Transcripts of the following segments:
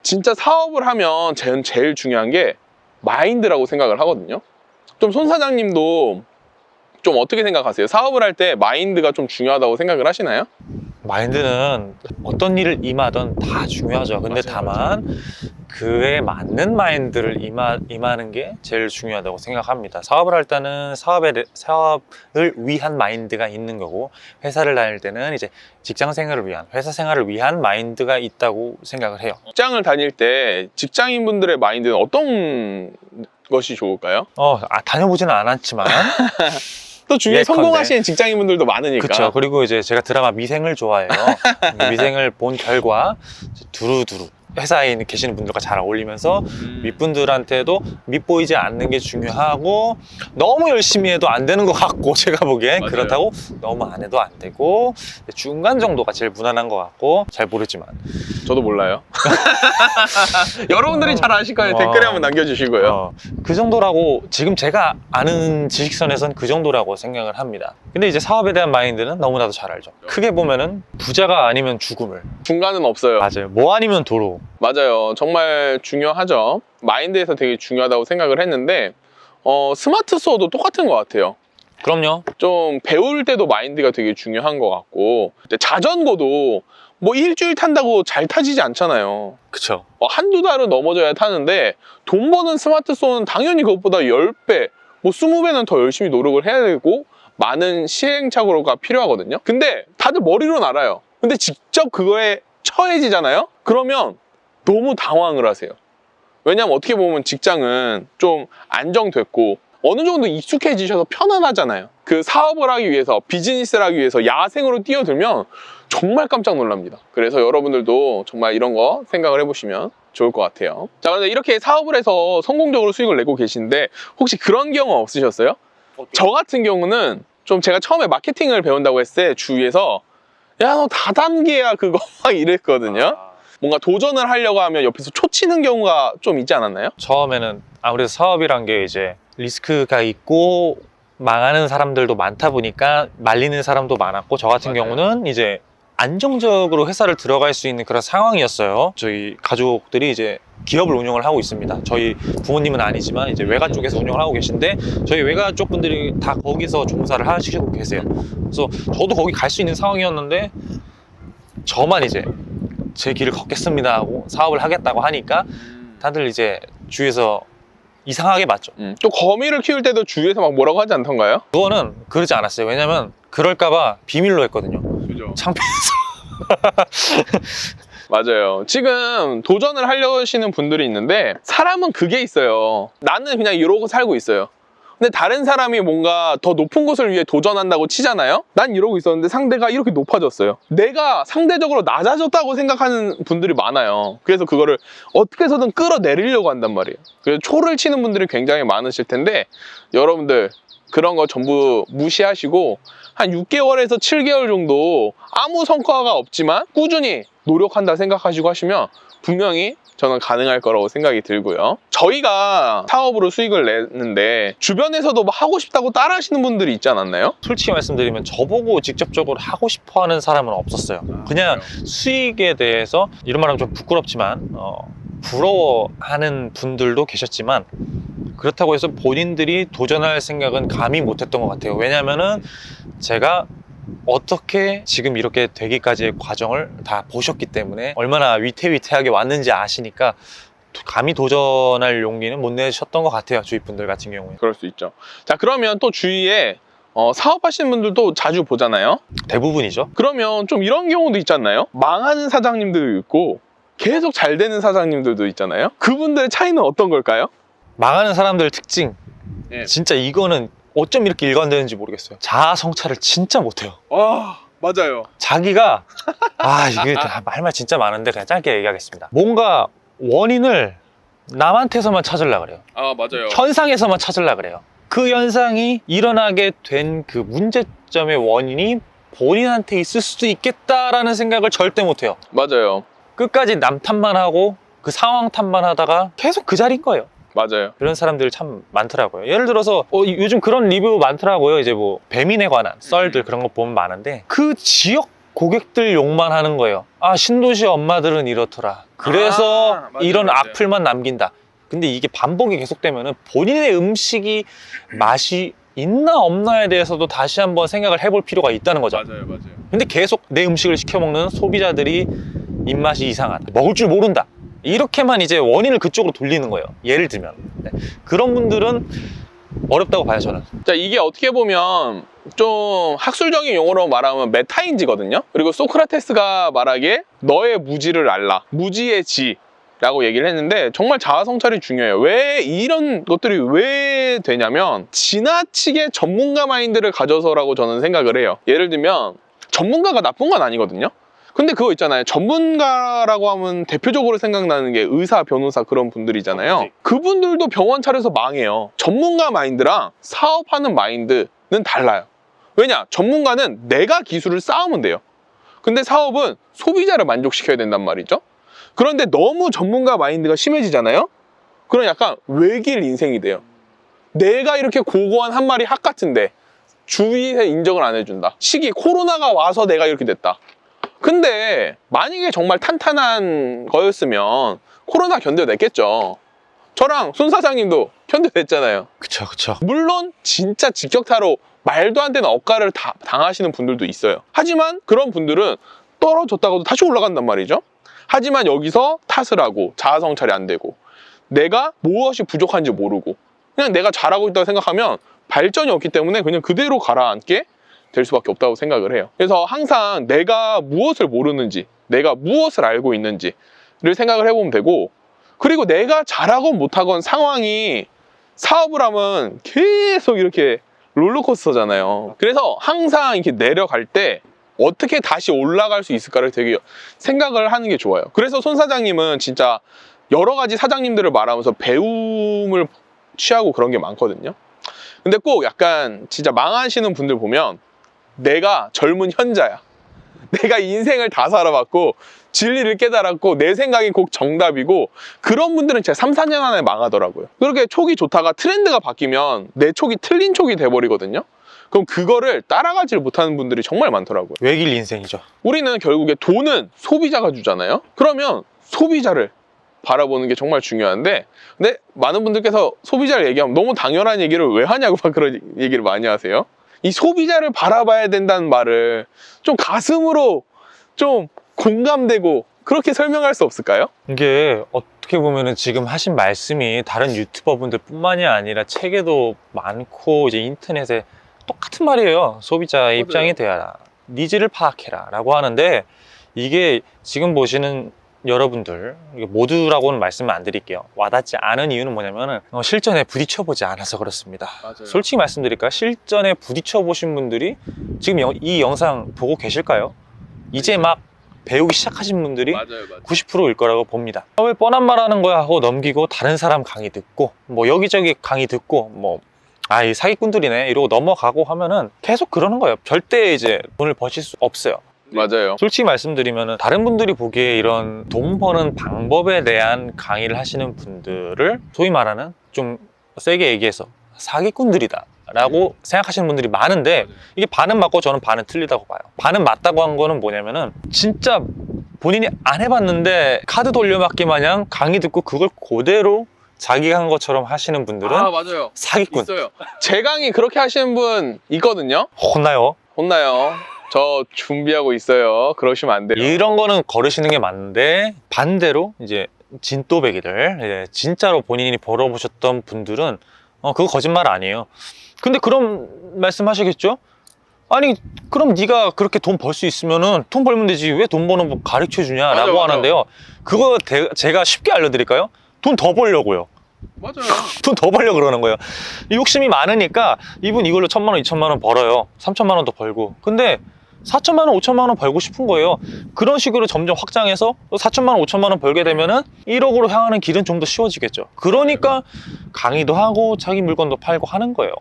진짜 사업을 하면 제일 중요한 게 마인드라고 생각을 하거든요. 좀 손 사장님도 좀 어떻게 생각하세요? 사업을 할 때 마인드가 좀 중요하다고 생각을 하시나요? 마인드는 어떤 일을 임하든 다 중요하죠. 근데 맞아요, 다만 그에 맞는 마인드를 임하는 게 제일 중요하다고 생각합니다. 사업을 할 때는 사업을 위한 마인드가 있는 거고, 회사를 다닐 때는 이제 직장 생활을 위한, 회사 생활을 위한 마인드가 있다고 생각을 해요. 직장을 다닐 때 직장인분들의 마인드는 어떤 것이 좋을까요? 다녀보지는 않았지만 또 주위에 예컨대. 성공하시는 직장인분들도 많으니까. 그렇죠. 그리고 이제 제가 드라마 미생을 좋아해요. 미생을 본 결과 두루두루 회사에 계시는 분들과 잘 어울리면서 윗분들한테도 밉보이지 않는 게 중요하고, 너무 열심히 해도 안 되는 것 같고, 제가 보기엔 맞아요. 그렇다고 너무 안 해도 안 되고, 중간 정도가 제일 무난한 것 같고, 잘 모르지만 저도 몰라요. 여러분들이 잘 아실 거예요. 댓글에 한번 남겨주시고요. 그 정도라고, 지금 제가 아는 지식선에선 그 정도라고 생각을 합니다. 근데 이제 사업에 대한 마인드는 너무나도 잘 알죠. 크게 보면은 부자가 아니면 죽음을, 중간은 없어요. 맞아요, 뭐 아니면 도로. 맞아요. 정말 중요하죠. 마인드에서 되게 중요하다고 생각을 했는데 스마트 수어도 똑같은 것 같아요. 그럼요. 좀 배울 때도 마인드가 되게 중요한 것 같고, 근데 자전거도 뭐 일주일 탄다고 잘 타지지 않잖아요. 그쵸. 한두 달은 넘어져야 타는데, 돈 버는 스마트 수어는 당연히 그것보다 10배, 뭐 20배는 더 열심히 노력을 해야 되고 많은 시행착오가 필요하거든요. 근데 다들 머리로는 알아요. 근데 직접 그거에 처해지잖아요? 그러면 너무 당황을 하세요. 왜냐면 어떻게 보면 직장은 좀 안정됐고 어느 정도 익숙해지셔서 편안하잖아요. 그 사업을 하기 위해서, 비즈니스를 하기 위해서 야생으로 뛰어들면 정말 깜짝 놀랍니다. 그래서 여러분들도 정말 이런 거 생각을 해보시면 좋을 것 같아요. 자, 근데 이렇게 사업을 해서 성공적으로 수익을 내고 계신데 혹시 그런 경우 없으셨어요? 저 같은 경우는 좀, 제가 처음에 마케팅을 배운다고 했을 때 주위에서 야, 너 다단계야 그거 막 이랬거든요. 뭔가 도전을 하려고 하면 옆에서 초치는 경우가 좀 있지 않았나요? 처음에는 아무래도 사업이란 게 이제 리스크가 있고 망하는 사람들도 많다 보니까 말리는 사람도 많았고, 저 같은 맞아요. 경우는 이제 안정적으로 회사를 들어갈 수 있는 그런 상황이었어요. 저희 가족들이 이제 기업을 운영을 하고 있습니다. 저희 부모님은 아니지만 이제 외가 쪽에서 운영을 하고 계신데, 저희 외가 쪽 분들이 다 거기서 종사를 하시고 계세요. 그래서 저도 거기 갈 수 있는 상황이었는데, 저만 이제 제 길을 걷겠습니다 하고 사업을 하겠다고 하니까 다들 이제 주위에서 이상하게 봤죠. 또 거미를 키울 때도 주위에서 막 뭐라고 하지 않던가요? 그거는 그러지 않았어요. 왜냐면 그럴까봐 비밀로 했거든요. 그죠. 창피해서. 맞아요. 지금 도전을 하려시는 분들이 있는데, 사람은 그게 있어요. 나는 그냥 이러고 살고 있어요. 근데 다른 사람이 뭔가 더 높은 곳을 위해 도전한다고 치잖아요? 난 이러고 있었는데 상대가 이렇게 높아졌어요. 내가 상대적으로 낮아졌다고 생각하는 분들이 많아요. 그래서 그거를 어떻게 해서든 끌어내리려고 한단 말이에요. 그래서 초를 치는 분들이 굉장히 많으실 텐데, 여러분들 그런 거 전부 무시하시고 한 6개월에서 7개월 정도 아무 성과가 없지만 꾸준히 노력한다 생각하시고 하시면 분명히 저는 가능할 거라고 생각이 들고요. 저희가 사업으로 수익을 내는데 주변에서도 뭐 하고 싶다고 따라 하시는 분들이 있지 않았나요? 솔직히 말씀드리면 저보고 직접적으로 하고 싶어 하는 사람은 없었어요. 그냥 수익에 대해서, 이런 말하면 좀 부끄럽지만 부러워하는 분들도 계셨지만, 그렇다고 해서 본인들이 도전할 생각은 감히 못했던 것 같아요. 왜냐면은 제가 어떻게 지금 이렇게 되기까지의 과정을 다 보셨기 때문에 얼마나 위태위태하게 왔는지 아시니까 감히 도전할 용기는 못 내셨던 것 같아요. 주위 분들 같은 경우에. 그럴 수 있죠. 자, 그러면 또 주위에 사업하시는 분들도 자주 보잖아요. 대부분이죠. 그러면 좀 이런 경우도 있지 않나요? 망하는 사장님들도 있고 계속 잘 되는 사장님들도 있잖아요. 그분들의 차이는 어떤 걸까요? 망하는 사람들 특징, 예. 진짜 이거는 어쩜 이렇게 일관되는지 모르겠어요. 자아 성찰을 진짜 못해요. 맞아요. 자기가 이게 할 말 진짜 많은데 그냥 짧게 얘기하겠습니다. 뭔가 원인을 남한테서만 찾으려고 그래요. 맞아요. 현상에서만 찾으려고 그래요. 그 현상이 일어나게 된 그 문제점의 원인이 본인한테 있을 수도 있겠다라는 생각을 절대 못해요. 맞아요. 끝까지 남 탓만 하고 그 상황 탓만 하다가 계속 그 자리인 거예요. 맞아요. 그런 사람들 참 많더라고요. 예를 들어서 요즘 그런 리뷰 많더라고요. 이제 뭐 배민에 관한 썰들 그런 거 보면 많은데, 그 지역 고객들 욕만 하는 거예요. 아, 신도시 엄마들은 이렇더라. 그래서 맞아요, 이런 맞아요. 악플만 남긴다. 근데 이게 반복이 계속되면은 본인의 음식이 맛이 있나 없나에 대해서도 다시 한번 생각을 해볼 필요가 있다는 거죠. 맞아요. 근데 계속 내 음식을 시켜 먹는 소비자들이 입맛이 이상하다, 먹을 줄 모른다, 이렇게만 이제 원인을 그쪽으로 돌리는 거예요. 예를 들면 네. 그런 분들은 어렵다고 봐요, 저는. 자, 이게 어떻게 보면 좀 학술적인 용어로 말하면 메타인지거든요. 그리고 소크라테스가 말하기에 너의 무지를 알라, 무지의 지라고 얘기를 했는데 정말 자아성찰이 중요해요. 왜 이런 것들이 왜 되냐면 지나치게 전문가 마인드를 가져서라고 저는 생각을 해요. 예를 들면 전문가가 나쁜 건 아니거든요. 근데 그거 있잖아요. 전문가라고 하면 대표적으로 생각나는 게 의사, 변호사 그런 분들이잖아요. 그분들도 병원 차려서 망해요. 전문가 마인드랑 사업하는 마인드는 달라요. 왜냐? 전문가는 내가 기술을 쌓으면 돼요. 근데 사업은 소비자를 만족시켜야 된단 말이죠. 그런데 너무 전문가 마인드가 심해지잖아요. 그럼 약간 외길 인생이 돼요. 내가 이렇게 고고한 한 마리 학 같은데 주위에 인정을 안 해준다. 시기 코로나가 와서 내가 이렇게 됐다. 근데 만약에 정말 탄탄한 거였으면 코로나 견뎌냈겠죠. 저랑 손 사장님도 견뎌냈잖아요. 그쵸, 그쵸. 물론 진짜 직격타로 말도 안 되는 억가를 당하시는 분들도 있어요. 하지만 그런 분들은 떨어졌다가도 다시 올라간단 말이죠. 하지만 여기서 탓을 하고 자아성찰이 안 되고 내가 무엇이 부족한지 모르고 그냥 내가 잘하고 있다고 생각하면 발전이 없기 때문에 그냥 그대로 가라앉게 될 수밖에 없다고 생각을 해요. 그래서 항상 내가 무엇을 모르는지, 내가 무엇을 알고 있는지를 생각을 해보면 되고, 그리고 내가 잘하건 못하건 상황이 사업을 하면 계속 이렇게 롤러코스터잖아요. 그래서 항상 이렇게 내려갈 때 어떻게 다시 올라갈 수 있을까를 되게 생각을 하는 게 좋아요. 그래서 손 사장님은 진짜 여러 가지 사장님들을 말하면서 배움을 취하고 그런 게 많거든요. 근데 꼭 약간 진짜 망하시는 분들 보면 내가 젊은 현자야. 내가 인생을 다 살아봤고 진리를 깨달았고 내 생각이 꼭 정답이고 그런 분들은 진짜 3, 4년 안에 망하더라고요. 그렇게 촉이 좋다가 트렌드가 바뀌면 내 촉이 틀린 촉이 돼버리거든요. 그럼 그거를 따라가지를 못하는 분들이 정말 많더라고요. 외길 인생이죠. 우리는 결국에 돈은 소비자가 주잖아요. 그러면 소비자를 바라보는 게 정말 중요한데 근데 많은 분들께서 소비자를 얘기하면 너무 당연한 얘기를 왜 하냐고 막 그런 얘기를 많이 하세요. 이 소비자를 바라봐야 된다는 말을 좀 가슴으로 좀 공감되고 그렇게 설명할 수 없을까요? 이게 어떻게 보면은 지금 하신 말씀이 다른 유튜버분들 뿐만이 아니라 책에도 많고 이제 인터넷에 똑같은 말이에요. 소비자의 입장이 되어라, 니즈를 파악해라 라고 하는데 이게 지금 보시는 여러분들 모두라고는 말씀을 안 드릴게요. 와닿지 않은 이유는 뭐냐면은 실전에 부딪혀보지 않아서 그렇습니다. 맞아요. 솔직히 말씀드릴까요? 실전에 부딪혀보신 분들이 지금 이 영상 보고 계실까요? 이제 막 배우기 시작하신 분들이 맞아요. 90%일 거라고 봅니다. 왜 뻔한 말 하는 거야 하고 넘기고 다른 사람 강의 듣고 뭐 여기저기 강의 듣고 뭐 이 사기꾼들이네 이러고 넘어가고 하면은 계속 그러는 거예요. 절대 이제 돈을 버실 수 없어요. 맞아요. 솔직히 말씀드리면 다른 분들이 보기에 이런 돈 버는 방법에 대한 강의를 하시는 분들을 소위 말하는 좀 세게 얘기해서 사기꾼들이다 라고 생각하시는 분들이 많은데 이게 반은 맞고 저는 반은 틀리다고 봐요. 반은 맞다고 한 거는 뭐냐면은 진짜 본인이 안 해봤는데 카드 돌려막기 마냥 강의 듣고 그걸 그대로 자기가 한 것처럼 하시는 분들은 맞아요. 사기꾼. 있어요. 제 강의 그렇게 하시는 분 있거든요. 혼나요. 혼나요. 저 준비하고 있어요. 그러시면 안 돼요. 이런 거는 거르시는 게 맞는데 반대로 이제 진또배기들 이제 진짜로 본인이 벌어보셨던 분들은 그거 거짓말 아니에요. 근데 그럼 말씀하시겠죠? 아니 그럼 네가 그렇게 돈 벌 수 있으면은 돈 벌면 되지 왜 돈 버는 법 가르쳐 주냐라고 맞아. 하는데요. 그거 제가 쉽게 알려드릴까요? 돈 더 벌려고요. 맞아요. 돈 더 벌려 그러는 거예요. 욕심이 많으니까 이분 이걸로 1,000만 원, 2,000만 원 벌어요. 3,000만 원 더 벌고. 근데 4,000만 원, 5,000만 원 벌고 싶은 거예요. 그런 식으로 점점 확장해서 4,000만 원, 5,000만 원 벌게 되면은 1억으로 향하는 길은 좀 더 쉬워지겠죠. 그러니까 강의도 하고 자기 물건도 팔고 하는 거예요.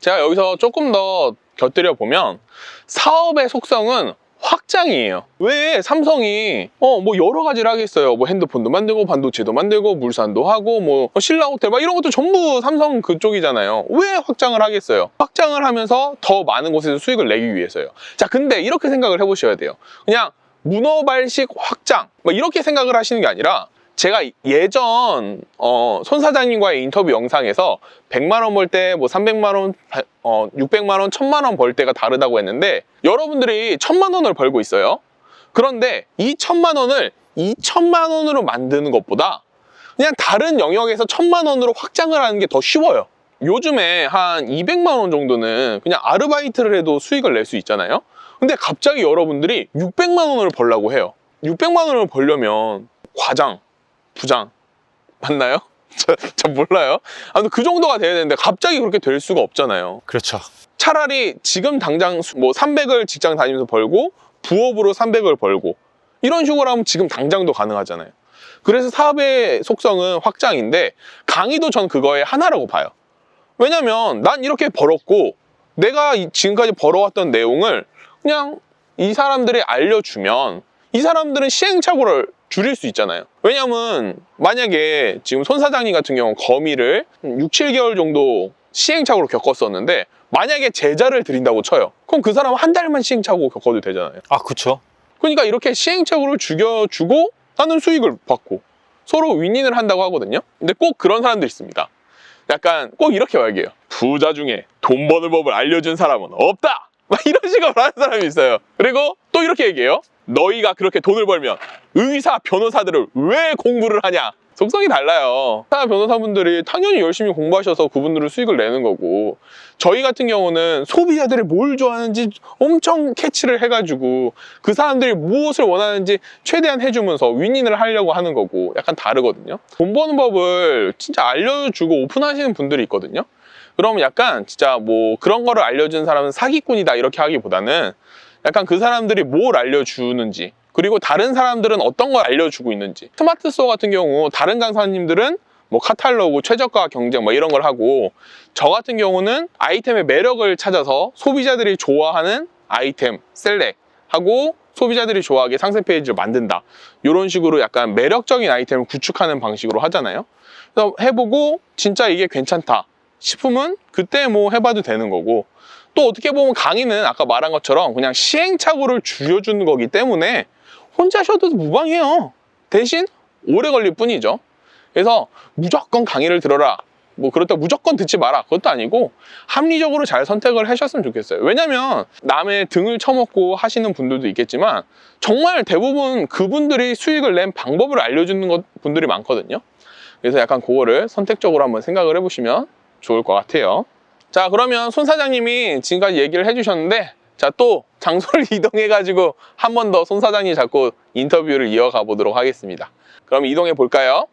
제가 여기서 조금 더 곁들여 보면 사업의 속성은 확장이에요. 왜 삼성이 뭐 여러 가지를 하겠어요. 뭐 핸드폰도 만들고 반도체도 만들고 물산도 하고 뭐 신라호텔 막 이런 것도 전부 삼성 그쪽이잖아요. 왜 확장을 하겠어요? 확장을 하면서 더 많은 곳에서 수익을 내기 위해서요. 자, 근데 이렇게 생각을 해보셔야 돼요. 그냥 문어발식 확장 뭐 이렇게 생각을 하시는 게 아니라, 제가 예전 손 사장님과의 인터뷰 영상에서 100만 원 벌 때 뭐 300만 원, 600만 원, 1000만 원 벌 때가 다르다고 했는데, 여러분들이 1000만 원을 벌고 있어요. 그런데 이 1000만 원을 2000만 원으로 만드는 것보다 그냥 다른 영역에서 1000만 원으로 확장을 하는 게 더 쉬워요. 요즘에 한 200만 원 정도는 그냥 아르바이트를 해도 수익을 낼 수 있잖아요. 근데 갑자기 여러분들이 600만 원을 벌라고 해요. 600만 원을 벌려면 과장, 부장 맞나요? 전 몰라요. 아무튼 그 정도가 돼야 되는데 갑자기 그렇게 될 수가 없잖아요. 그렇죠. 차라리 지금 당장 뭐 300을 직장 다니면서 벌고 부업으로 300을 벌고 이런 식으로 하면 지금 당장도 가능하잖아요. 그래서 사업의 속성은 확장인데, 강의도 전 그거의 하나라고 봐요. 왜냐면 난 이렇게 벌었고 내가 지금까지 벌어왔던 내용을 그냥 이 사람들이 알려주면 이 사람들은 시행착오를 줄일 수 있잖아요. 왜냐면 만약에 지금 손 사장님 같은 경우는 거미를 6, 7개월 정도 시행착오로 겪었었는데, 만약에 제자를 드린다고 쳐요. 그럼 그 사람은 한 달만 시행착오 겪어도 되잖아요. 아, 그쵸. 그러니까 이렇게 시행착오를 죽여주고 나는 수익을 받고 서로 윈윈을 한다고 하거든요. 근데 꼭 그런 사람들 있습니다. 약간 꼭 이렇게 말해요. 부자 중에 돈 버는 법을 알려준 사람은 없다! 막 이런 식으로 하는 사람이 있어요. 그리고 또 이렇게 얘기해요. 너희가 그렇게 돈을 벌면 의사, 변호사들을 왜 공부를 하냐? 속성이 달라요. 의사, 변호사분들이 당연히 열심히 공부하셔서 그분들은 수익을 내는 거고, 저희 같은 경우는 소비자들이 뭘 좋아하는지 엄청 캐치를 해가지고 그 사람들이 무엇을 원하는지 최대한 해주면서 윈윈을 하려고 하는 거고, 약간 다르거든요. 돈 버는 법을 진짜 알려주고 오픈하시는 분들이 있거든요. 그럼 약간 진짜 뭐 그런 거를 알려준 사람은 사기꾼이다 이렇게 하기보다는, 약간 그 사람들이 뭘 알려주는지, 그리고 다른 사람들은 어떤 걸 알려주고 있는지. 스마트 스토어 같은 경우 다른 강사님들은 뭐 카탈로그, 최저가 경쟁 뭐 이런 걸 하고, 저 같은 경우는 아이템의 매력을 찾아서 소비자들이 좋아하는 아이템 셀렉하고 소비자들이 좋아하게 상세 페이지를 만든다. 이런 식으로 약간 매력적인 아이템을 구축하는 방식으로 하잖아요. 그래서 해보고 진짜 이게 괜찮다 싶으면 그때 뭐 해봐도 되는 거고, 또 어떻게 보면 강의는 아까 말한 것처럼 그냥 시행착오를 줄여주는 거기 때문에 혼자 하셔도 무방해요. 대신 오래 걸릴 뿐이죠. 그래서 무조건 강의를 들어라, 뭐 그렇다고 무조건 듣지 마라, 그것도 아니고 합리적으로 잘 선택을 하셨으면 좋겠어요. 왜냐면 남의 등을 쳐먹고 하시는 분들도 있겠지만 정말 대부분 그분들이 수익을 낸 방법을 알려주는 분들이 많거든요. 그래서 약간 그거를 선택적으로 한번 생각을 해보시면 좋을 것 같아요. 자, 그러면 손 사장님이 지금까지 얘기를 해주셨는데, 자, 또 장소를 이동해가지고 한 번 더 손 사장님 잡고 인터뷰를 이어가 보도록 하겠습니다. 그럼 이동해 볼까요?